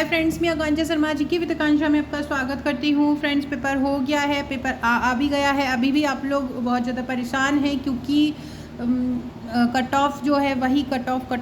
Hi friends, मैं आकांक्षा शर्मा जी की with आकांक्षा में आपका स्वागत करती हूँ। फ्रेंड्स, पेपर हो गया है, पेपर आ भी गया है। अभी भी आप लोग बहुत ज़्यादा परेशान हैं क्योंकि कट ऑफ जो है वही कट ऑफ।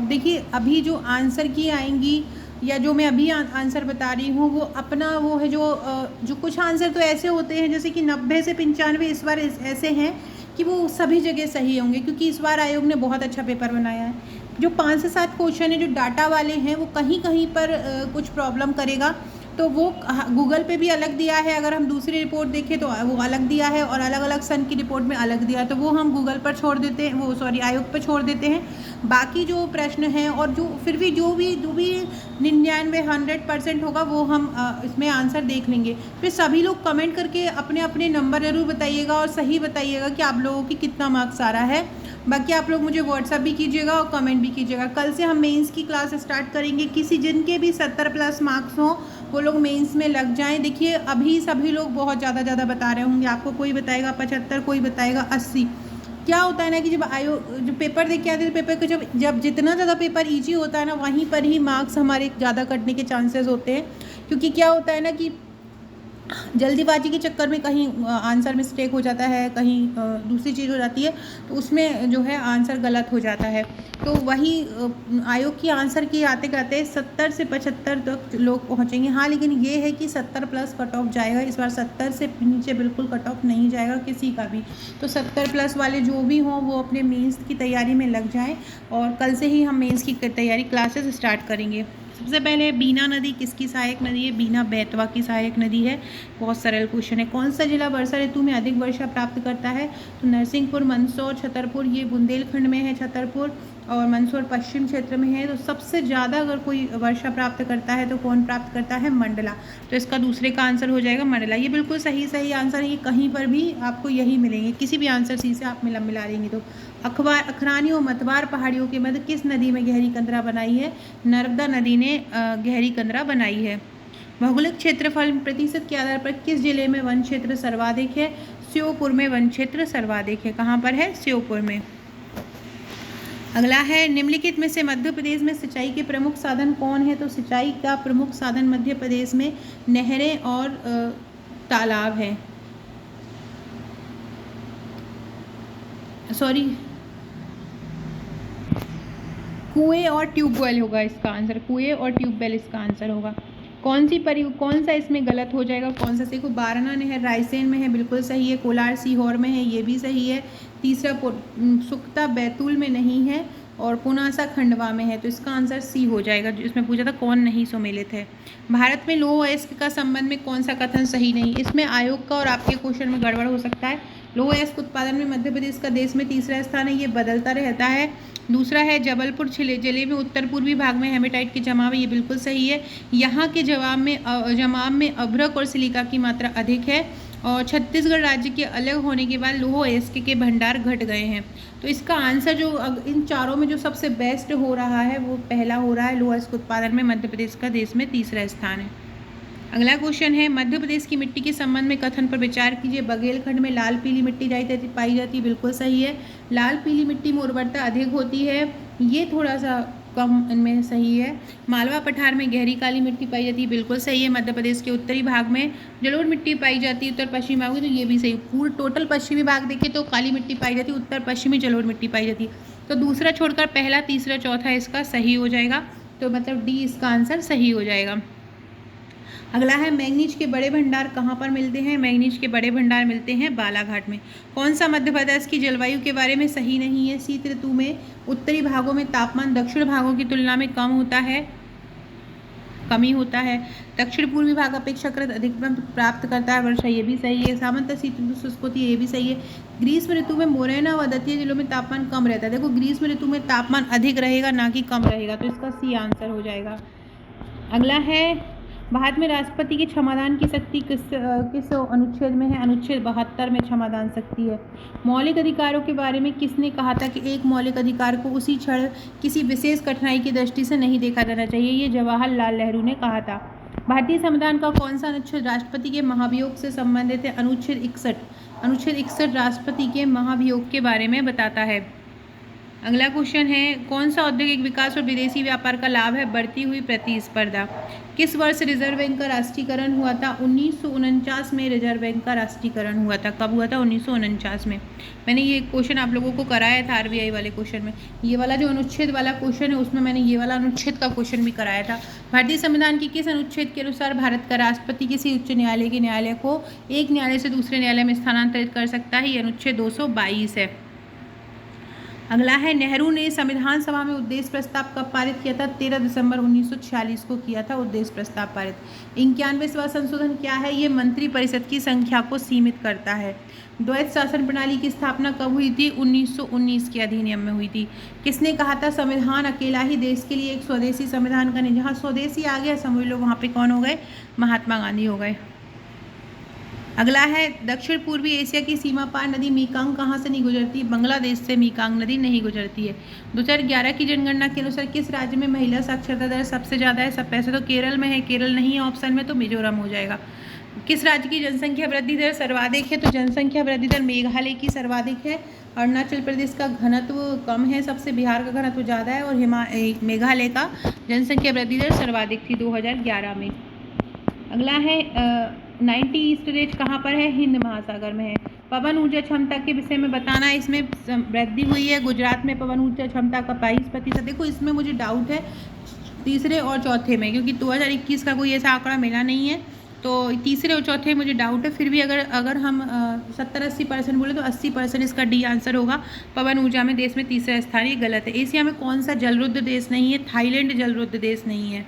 देखिए, अभी जो आंसर की आएंगी या जो मैं अभी आंसर बता रही हूँ वो अपना वो है जो कुछ आंसर तो ऐसे होते हैं जैसे कि 90 से 95 इस बार ऐसे हैं कि वो सभी जगह सही होंगे, क्योंकि इस बार आयोग ने बहुत अच्छा पेपर बनाया है। जो 5 से 7 क्वेश्चन है जो डाटा वाले हैं वो कहीं कहीं पर कुछ प्रॉब्लम करेगा, तो वो गूगल पे भी अलग दिया है। अगर हम दूसरी रिपोर्ट देखें तो वो अलग दिया है और अलग अलग सन की रिपोर्ट में अलग दिया है, तो वो हम गूगल पर छोड़ देते हैं, आयोग पर छोड़ देते हैं। बाकी जो प्रश्न हैं और जो फिर भी जो भी 99 100% होगा वो हम इसमें आंसर देख लेंगे। फिर सभी लोग कमेंट करके अपने अपने नंबर ज़रूर बताइएगा और सही बताइएगा कि आप लोगों की कितना मार्क्स आ रहा है। बाकी आप लोग मुझे व्हाट्सअप भी कीजिएगा और कमेंट भी कीजिएगा। कल से हम मेंस की क्लास स्टार्ट करेंगे। किसी जिनके भी 70+ मार्क्स हों वो लोग मेंस में लग जाएं। देखिए, अभी सभी लोग बहुत ज़्यादा बता रहे होंगे आपको। कोई बताएगा 75, कोई बताएगा 80। क्या होता है ना कि जो पेपर देख के आते हैं, पेपर को जब जितना ज़्यादा पेपर ईजी होता है ना, वहीं पर ही मार्क्स हमारे ज़्यादा कटने के चांसेस होते हैं। क्योंकि क्या होता है ना कि जल्दीबाजी के चक्कर में कहीं आंसर मिस्टेक हो जाता है, कहीं दूसरी चीज़ हो जाती है, तो उसमें जो है आंसर गलत हो जाता है। तो वही आयोग की आंसर की आते आते 70 से 75 तक लोग पहुंचेंगे। हाँ, लेकिन ये है कि 70+ कट ऑफ जाएगा इस बार। 70 से नीचे बिल्कुल कट ऑफ नहीं जाएगा किसी का भी। तो 70+ वाले जो भी हों वो अपने मेंस की तैयारी में लग जाएं और कल से ही हम मेंस की तैयारी क्लासेस स्टार्ट करेंगे। सबसे पहले बीना नदी किसकी सहायक नदी है? बीना बेतवा की सहायक नदी है। बहुत सरल क्वेश्चन है। कौन सा जिला वर्षा ऋतु में अधिक वर्षा प्राप्त करता है? तो नरसिंहपुर, मंदसौर, छतरपुर, ये बुंदेलखंड में है छतरपुर, और मंदसौर पश्चिम क्षेत्र में है। तो सबसे ज़्यादा अगर कोई वर्षा प्राप्त करता है तो कौन प्राप्त करता है? मंडला। तो इसका दूसरे का आंसर हो जाएगा मंडला। ये बिल्कुल सही आंसर है। ये कहीं पर भी आपको यही मिलेंगे, किसी भी आंसर सी से आप मिला लेंगे। तो अखरानी और मतवार पहाड़ियों के मध्य किस नदी में गहरी कंदरा बनाई है? नर्मदा नदी ने गहरी कंदरा बनाई है। भौगोलिक क्षेत्रफल प्रतिशत के आधार पर किस जिले में वन क्षेत्र सर्वाधिक है? श्योपुर में वन क्षेत्र सर्वाधिक है। कहाँ पर है? श्योपुर में। अगला है, निम्नलिखित में से मध्य प्रदेश में सिंचाई के प्रमुख साधन कौन है? तो सिंचाई का प्रमुख साधन मध्य प्रदेश में नहरें और तालाब है। कुएं और ट्यूबवेल होगा इसका आंसर। कुएं और ट्यूबवेल इसका आंसर होगा। कौन सा इसमें गलत हो जाएगा? कौन सा? देखो, बारना नहर रायसेन में है, बिल्कुल सही है। कोलार सीहोर में है, ये भी सही है। तीसरा सुक्ता बैतूल में नहीं है, और पुनासा खंडवा में है। तो इसका आंसर सी हो जाएगा। जो इसमें पूछा था कौन नहीं सम्मिलित है। भारत में लौह अयस्क का संबंध में कौन सा कथन सही नहीं? इसमें आयोग का और आपके क्वेश्चन में गड़बड़ हो सकता है। लौह अयस्क उत्पादन में मध्य प्रदेश का देश में तीसरा स्थान है, ये बदलता रहता है। दूसरा है, जबलपुर जिले में उत्तर पूर्वी भाग में हेमेटाइट की जमाव है, ये बिल्कुल सही है। यहाँ के जमाव में अभ्रक और सिलिका की मात्रा अधिक है, और छत्तीसगढ़ राज्य के अलग होने के बाद लौह अयस्क के भंडार घट गए हैं। तो इसका आंसर जो इन चारों में जो सबसे बेस्ट हो रहा है वो पहला हो रहा है। लौह अयस्क उत्पादन में मध्य प्रदेश का देश में तीसरा स्थान है। अगला क्वेश्चन है, मध्य प्रदेश की मिट्टी के संबंध में कथन पर विचार कीजिए। बघेलखंड में लाल पीली मिट्टी पाई जाती है, बिल्कुल सही है। लाल पीली मिट्टी में उर्वरता अधिक होती है, ये थोड़ा सा कम इनमें सही है। मालवा पठार में गहरी काली मिट्टी पाई जाती है, बिल्कुल सही है। मध्य प्रदेश के उत्तरी भाग में जलोढ़ मिट्टी पाई जाती है, उत्तर पश्चिमी भाग में, तो ये भी सही। पूरे टोटल पश्चिमी भाग देखें तो काली मिट्टी पाई जाती है, उत्तर पश्चिमी जलोढ़ मिट्टी पाई जाती है। तो दूसरा छोड़कर पहला, तीसरा, चौथा इसका सही हो जाएगा। तो मतलब डी इसका आंसर सही हो जाएगा। अगला है, मैंगनीज के बड़े भंडार कहाँ पर मिलते हैं? मैंगनीज के बड़े भंडार मिलते हैं बालाघाट में। कौन सा मध्य प्रदेश की जलवायु के बारे में सही नहीं है? शीत ऋतु में उत्तरी भागों में तापमान दक्षिण भागों की तुलना में कमी होता है। दक्षिण पूर्वी भाग अपेक्षाकृत अधिकतम प्राप्त करता है वर्षा, ये भी सही है। सामान्यतः शीत ऋतु शुष्क होती है, ये भी सही है। ग्रीष्म ऋतु में मोरेना व दतिया जिलों में तापमान कम रहता है। देखो, ग्रीष्म ऋतु में तापमान अधिक रहेगा, ना कि कम रहेगा, तो इसका सी आंसर हो जाएगा। अगला है, भारत में राष्ट्रपति की क्षमादान की शक्ति किस अनुच्छेद में है? अनुच्छेद 72 में क्षमादान शक्ति है। मौलिक अधिकारों के बारे में किसने कहा था कि एक मौलिक अधिकार को उसी क्षण किसी विशेष कठिनाई की दृष्टि से नहीं देखा जाना चाहिए? ये जवाहरलाल नेहरू ने कहा था। भारतीय संविधान का कौन सा अनुच्छेद राष्ट्रपति के महाभियोग से संबंधित है? अनुच्छेद 61। अनुच्छेद 61 राष्ट्रपति के महाभियोग के बारे में बताता है। अगला क्वेश्चन है, कौन सा औद्योगिक विकास और विदेशी व्यापार का लाभ है? बढ़ती हुई प्रतिस्पर्धा। किस वर्ष रिजर्व बैंक का राष्ट्रीयकरण हुआ था? 1949 में रिजर्व बैंक का राष्ट्रीयकरण हुआ था। कब हुआ था? 1949 में। मैंने ये क्वेश्चन आप लोगों को कराया था आरबीआई वाले क्वेश्चन में। ये वाला जो अनुच्छेद वाला क्वेश्चन है उसमें मैंने ये वाला अनुच्छेद का क्वेश्चन भी कराया था। भारतीय संविधान की किस अनुच्छेद के अनुसार भारत का राष्ट्रपति किसी उच्च न्यायालय के न्यायालय को एक न्यायालय से दूसरे न्यायालय में स्थानांतरित कर सकता है? ये अनुच्छेद 222 है। अगला है, नेहरू ने संविधान सभा में उद्देश्य प्रस्ताव कब पारित किया था? 13 दिसंबर 1946 को किया था उद्देश्य प्रस्ताव पारित। 91वां संशोधन क्या है? ये मंत्रिपरिषद की संख्या को सीमित करता है। द्वैत शासन प्रणाली की स्थापना कब हुई थी? 1919 के अधिनियम में हुई थी। किसने कहा था संविधान अकेला ही देश के लिए एक स्वदेशी संविधान का नहीं? जहाँ स्वदेशी आ गया समझ लो वहाँ पे कौन हो गए? महात्मा गांधी हो गए। अगला है, दक्षिण पूर्वी एशिया की सीमा पार नदी मीकांग कहाँ से नहीं गुजरती? बांग्लादेश से मीकांग नदी नहीं गुजरती है। 2011 की जनगणना के अनुसार किस राज्य में महिला साक्षरता दर सबसे ज़्यादा है? सब पैसे तो केरल में है, केरल नहीं है ऑप्शन में तो मिजोरम हो जाएगा। किस राज्य की जनसंख्या वृद्धि दर सर्वाधिक है? तो जनसंख्या वृद्धि दर मेघालय की सर्वाधिक है। अरुणाचल प्रदेश का घनत्व कम है सबसे, बिहार का घनत्व ज़्यादा है और मेघालय का जनसंख्या वृद्धि दर सर्वाधिक थी 2011 में। अगला है, 90 ईस्ट रेंज कहाँ पर है? हिंद महासागर में है। पवन ऊर्जा क्षमता के विषय में बताना है, इसमें वृद्धि हुई है। गुजरात में पवन ऊर्जा क्षमता का 22%। देखो इसमें मुझे डाउट है तीसरे और चौथे में, क्योंकि 2021 का कोई ऐसा आंकड़ा मिला नहीं है, तो तीसरे और चौथे में मुझे डाउट है। फिर भी अगर हम 70-80% बोले तो 80% इसका डी आंसर होगा। पवन ऊर्जा में देश में तीसरा स्थान, ये गलत है। एशिया में कौन सा जलरुद्ध देश नहीं है? थाईलैंड जलरुद्ध देश नहीं है।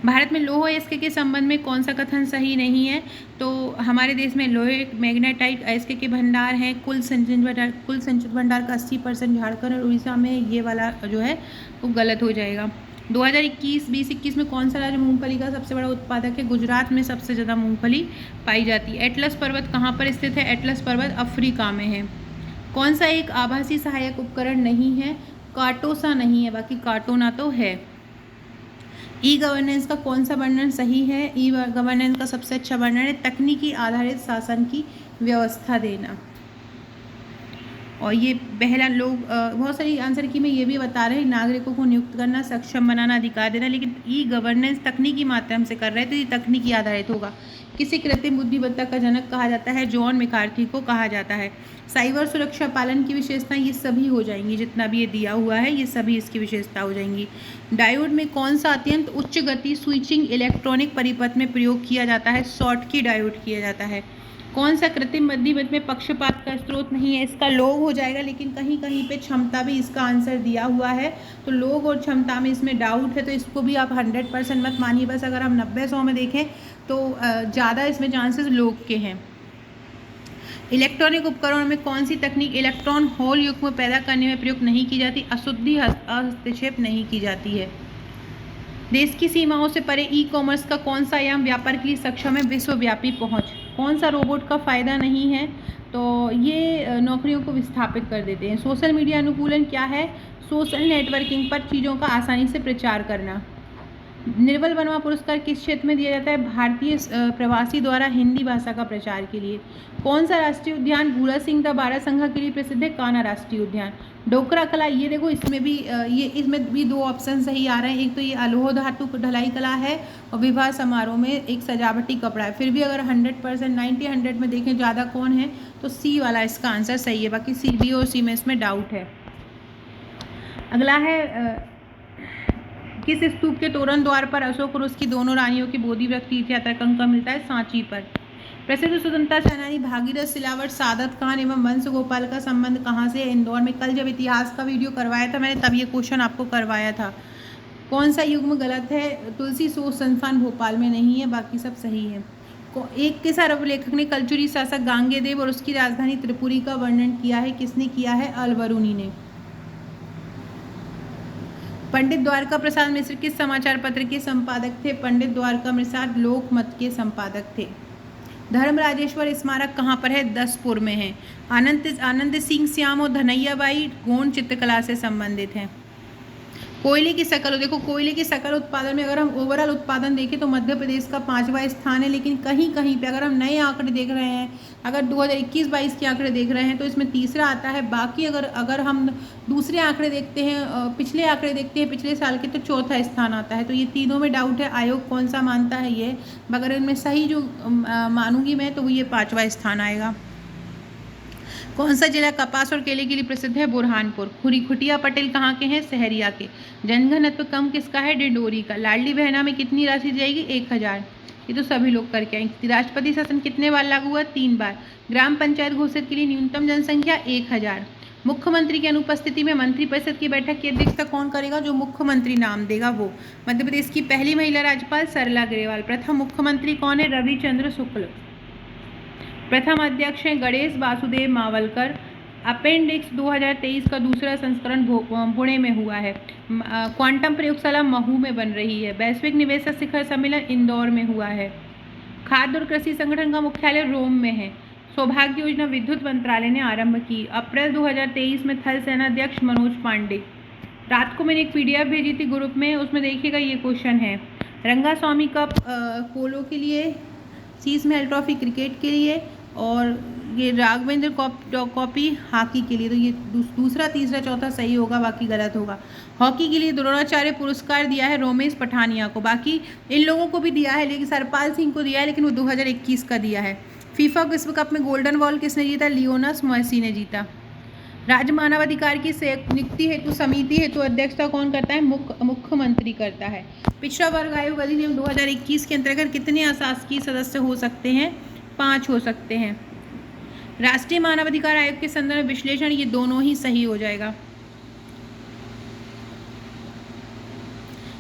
भारत में लौह अयस्क के संबंध में कौन सा कथन सही नहीं है? तो हमारे देश में लोहे मैग्नेटाइट अयस्क के भंडार हैं। कुल संचित भंडार का 80% झारखंड और उड़ीसा में, ये वाला जो है वो गलत हो जाएगा। 2021 में कौन सा राज्य मूंगफली का सबसे बड़ा उत्पादक है? गुजरात में सबसे ज़्यादा मूंगफली पाई जाती है। एटलस पर्वत कहाँ पर स्थित है? एटलस पर्वत अफ्रीका में है। कौन सा एक आभासी सहायक उपकरण नहीं है? कार्टोसा नहीं है, बाकी कार्टोना तो है। ई गवर्नेंस का कौन सा वर्णन सही है? ई गवर्नेंस का सबसे अच्छा वर्णन है तकनीकी आधारित शासन की व्यवस्था देना। और ये पहला लोग बहुत सारी आंसर की में ये भी बता रहे हैं, नागरिकों को नियुक्त करना, सक्षम बनाना, अधिकार देना, लेकिन ई गवर्नेंस तकनीकी माध्यम से कर रहे हैं तो ये तकनीकी आधारित होगा। किसी कृत्रिम बुद्धिमत्ता का जनक कहा जाता है? जॉन मैकार्थी को कहा जाता है। साइबर सुरक्षा पालन की विशेषताएं ये सभी हो जाएंगी, जितना भी ये दिया हुआ है ये सभी इसकी विशेषता हो जाएंगी। डायोड में कौन सा अत्यंत उच्च गति स्विचिंग इलेक्ट्रॉनिक परिपथ में प्रयोग किया जाता है? शॉटकी डायोड किया जाता है। कौन सा कृत्रिम बुद्धिमत्ता में पक्षपात का स्रोत नहीं है? इसका लोग हो जाएगा, लेकिन कहीं कहीं पे क्षमता भी इसका आंसर दिया हुआ है, तो लोग और क्षमता में इसमें डाउट है, तो इसको भी आप 100% मत मानिए। बस अगर हम 90-100 में देखें तो ज़्यादा इसमें चांसेस लोग के हैं। इलेक्ट्रॉनिक उपकरणों में कौन सी तकनीक इलेक्ट्रॉन होल युग्म पैदा करने में प्रयोग नहीं की जाती? अशुद्धि हस्तक्षेप नहीं की जाती है। देश की सीमाओं से परे ई कॉमर्स का कौन सा आयाम व्यापार के लिए सक्षम है? विश्वव्यापी पहुंच। कौन सा रोबोट का फायदा नहीं है? तो ये नौकरियों को विस्थापित कर देते हैं। सोशल मीडिया अनुकूलन क्या है? सोशल नेटवर्किंग पर चीज़ों का आसानी से प्रचार करना। निर्मल वर्मा पुरस्कार किस क्षेत्र में दिया जाता है? भारतीय प्रवासी द्वारा हिंदी भाषा का प्रचार के लिए। कौन सा राष्ट्रीय उद्यान भूरा सिंह द बारासिंघा के लिए प्रसिद्ध है? कान्हा राष्ट्रीय उद्यान। डोकरा कला, ये देखो इसमें भी दो ऑप्शन सही आ रहे हैं। एक तो ये अलोह धातु ढलाई कला है और विवाह समारोह में एक सजावटी कपड़ा है। फिर भी अगर 100% 90-100 में देखें ज़्यादा कौन है तो सी वाला इसका आंसर सही है, बाकी सी बी और सी में इसमें डाउट है। अगला है, किस स्तूप के तोरण द्वार पर अशोक और उसकी दोनों रानियों की बोधि व्रत तीर्थ यात्रा का अंक मिलता है? सांची पर। प्रसिद्ध स्वतंत्रता सेनानी भागीरथ सिलावट, सादत खान एवं वंश गोपाल का संबंध कहाँ से है? इंदौर में। कल जब इतिहास का वीडियो करवाया था मैंने तब ये क्वेश्चन आपको करवाया था। कौन सा युग्म गलत है? तुलसी शोध संस्थान भोपाल में नहीं है, बाकी सब सही है। एक के साथ लेखक ने कलचुरी शासक गांगेदेव और उसकी राजधानी त्रिपुरी का वर्णन किया है? किसने किया है? अलबरूनी ने। पंडित द्वारका प्रसाद मिश्र किस समाचार पत्र के संपादक थे? पंडित द्वारका प्रसाद लोकमत के संपादक थे। धर्मराजेश्वर स्मारक कहाँ पर है? 10पुर में है। आनंद सिंह श्याम और धनैया बाई गौंड चित्रकला से संबंधित हैं। कोयले की शकल, देखो कोयले की शकल उत्पादन में अगर हम ओवरऑल उत्पादन देखें तो मध्य प्रदेश का 5वां स्थान है, लेकिन कहीं कहीं पे अगर हम नए आंकड़े देख रहे हैं, अगर 2021-22 के आंकड़े देख रहे हैं तो इसमें तीसरा आता है। बाकी अगर अगर हम दूसरे आंकड़े देखते हैं, पिछले आंकड़े देखते हैं पिछले साल के, तो चौथा स्थान आता है। तो ये तीनों में डाउट है आयोग कौन सा मानता है ये, मगर इनमें सही जो मानूंगी मैं तो वो ये 5वां स्थान आएगा। कौन सा जिला कपास और केले के लिए प्रसिद्ध है? बुरहानपुर। खुटिया पटेल कहाँ के हैं? सहरिया के। जनघनत्व कम किसका है? डिंडोरी का। लाडली बहना में कितनी राशि जाएगी? 1000। ये तो सभी लोग करके आएंगे। राष्ट्रपति शासन कितने बार लागू हुआ? 3 बार। ग्राम पंचायत घोषित के लिए न्यूनतम जनसंख्या 1000। मुख्यमंत्री की अनुपस्थिति में मंत्रिपरिषद की बैठक की अध्यक्षता कौन करेगा? जो मुख्यमंत्री नाम देगा वो। मध्य प्रदेश की पहली महिला राज्यपाल सरला ग्रेवाल। प्रथम मुख्यमंत्री कौन है? रविचंद्र शुक्ल। प्रथम अध्यक्ष हैं गणेश वासुदेव मावलकर। अपेंडिक्स 2023 का दूसरा संस्करण पुणे में हुआ है। क्वांटम प्रयोगशाला महू में बन रही है। वैश्विक निवेशक शिखर सम्मेलन इंदौर में हुआ है। खाद्य और कृषि संगठन का मुख्यालय रोम में है। सौभाग्य योजना विद्युत मंत्रालय ने आरंभ की। अप्रैल 2023 में थल सेनाध्यक्ष मनोज पांडे। रात को मैंने एक PDF भेजी थी ग्रुप में, उसमें देखिएगा ये क्वेश्चन है। रंगास्वामी कप पोलो के लिए, शीश महल ट्रॉफी क्रिकेट के लिए, और ये राघवेंद्र कॉपी हॉकी के लिए। तो ये दूसरा, तीसरा, चौथा सही होगा, बाकी गलत होगा। हॉकी के लिए द्रोणाचार्य पुरस्कार दिया है रोमेश पठानिया को। बाकी इन लोगों को भी दिया है, लेकिन सरपाल सिंह को दिया है, लेकिन वो 2021 का दिया है। फीफा विश्व कप में गोल्डन बॉल किसने जीता? लियोनस मेसी ने जीता। राज्य मानवाधिकार की नियुक्ति हेतु समिति हेतु अध्यक्षता कौन करता है? मुख्यमंत्री करता है। पिछड़ा वर्ग आयोग अधिनियम 2021 के अंतर्गत कितने अशासकीय सदस्य हो सकते हैं? 5 हो सकते हैं। राष्ट्रीय मानवाधिकार आयोग के संदर्भ विश्लेषण, ये दोनों ही सही हो जाएगा।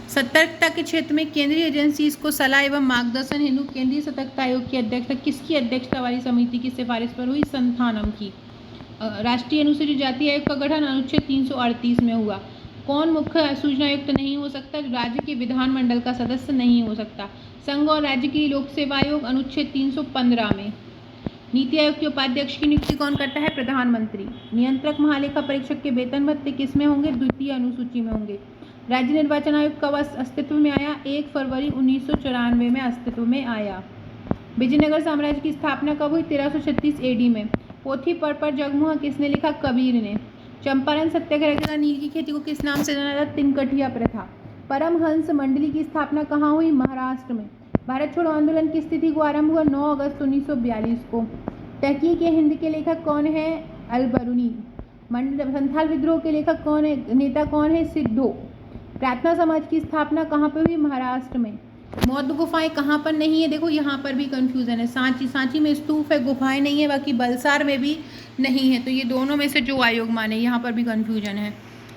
सतर्कता के क्षेत्र में केंद्रीय एजेंसी को सलाह एवं मार्गदर्शन हेतु केंद्रीय सतर्कता आयोग की अध्यक्षता किसकी अध्यक्षता वाली समिति की सिफारिश पर हुई? संथानम की। राष्ट्रीय अनुसूचित जाति आयोग का गठन अनुच्छेद 338 में हुआ। कौन मुख्य सूचना आयुक्त नहीं हो सकता? राज्य के विधानमंडल का सदस्य नहीं हो सकता। संघ और राज्य की लोक सेवा आयोग अनुच्छेद 315 में। नीति आयोग के उपाध्यक्ष की नियुक्ति कौन करता है? प्रधानमंत्री। नियंत्रक महालेखा परीक्षक के वेतन भत्ते किस में होंगे? द्वितीय अनुसूची में होंगे। राज्य निर्वाचन आयोग कब अस्तित्व में आया? 1 फरवरी 1994 में अस्तित्व में आया। विजयनगर साम्राज्य की स्थापना कब हुई? 1336 AD में। पोथी पर जगमुहा किसने लिखा? कबीर ने। चंपारण सत्याग्रह के नील की खेती को किस नाम से जाना जाता? तिनकठिया प्रथा। परमहंस मंडली की स्थापना कहाँ हुई? महाराष्ट्र में। भारत छोड़ो आंदोलन की स्थिति को आरंभ हुआ 9 अगस्त 1942 को। तहकीक हिंद के लेखक कौन है? अलबरूनी। संथाल विद्रोह के लेखक कौन है? नेता कौन है? सिद्धो। प्रार्थना समाज की स्थापना कहाँ पे हुई? महाराष्ट्र में। मौत गुफाएं कहाँ पर नहीं है? देखो यहाँ पर भी कंफ्यूजन है। सांची में स्तूप है, गुफाएं नहीं है, बाकी बलसार में भी नहीं है। तो ये दोनों में से जो आयोग माने, यहाँ पर भी कंफ्यूजन है।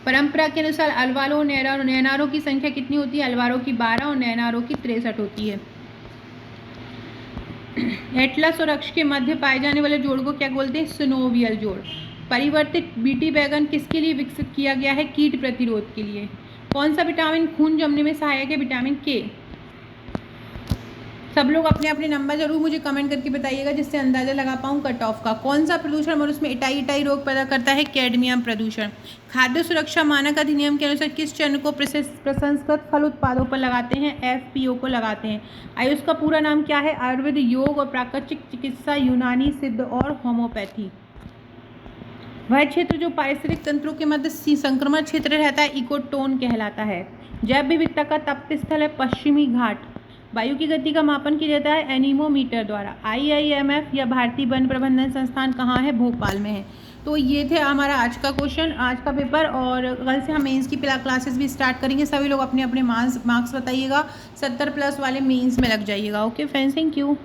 परंपरा के अनुसार अलवारों और नैनारों की संख्या कितनी होती है? अलवारों की 12 और नैनारों की 63 होती है। एटलस और अक्ष के मध्य पाए जाने वाले जोड़ को क्या बोलते हैं? सिनोवियल जोड़। परिवर्तित बीटी बैगन किसके लिए विकसित किया गया है? कीट प्रतिरोध के लिए। कौन सा विटामिन खून जमने में सहायक है? विटामिन के। सब लोग अपने अपने नंबर जरूर मुझे कमेंट करके बताइएगा, जिससे अंदाजा लगा पाऊँ कट ऑफ का। कौन सा प्रदूषण मनुष्य में इटाई रोग पैदा करता है? कैडमियम प्रदूषण। खाद्य सुरक्षा मानक अधिनियम के अनुसार किस चिन्ह को प्रसंस्कृत फल उत्पादों पर लगाते हैं? FPO को लगाते हैं। आयुष का पूरा नाम क्या है? आयुर्वेद, योग और प्राकृतिक चिकित्सा, यूनानी, सिद्ध और होम्योपैथी। वह क्षेत्र जो पारिस्थितिक तंत्रों के मध्य संक्रमण क्षेत्र रहता है, इकोटोन कहलाता है। जैव विविधता का तप्त स्थल है पश्चिमी घाट। वायु की गति का मापन किया जाता है एनीमोमीटर द्वारा। IIMF या भारतीय वन प्रबंधन संस्थान कहाँ है? भोपाल में है। तो ये थे हमारा आज का क्वेश्चन, आज का पेपर। और कल से हम मेंस की क्लासेस भी स्टार्ट करेंगे। सभी लोग अपने अपने मार्क्स बताइएगा। 70+ वाले मेंस में लग जाइएगा। Okay friends, thank you.